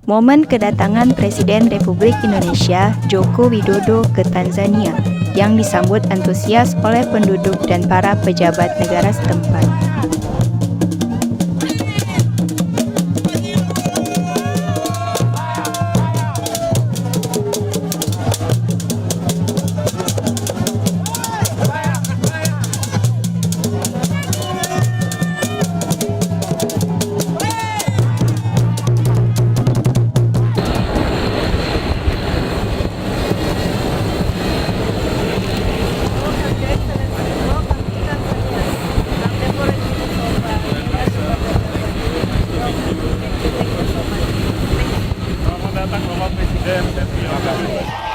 Momen kedatangan Presiden Republik Indonesia Joko Widodo ke Tanzania yang disambut antusias oleh penduduk dan para pejabat negara setempat. Selamat datang Bapak Presiden dan terima kasih.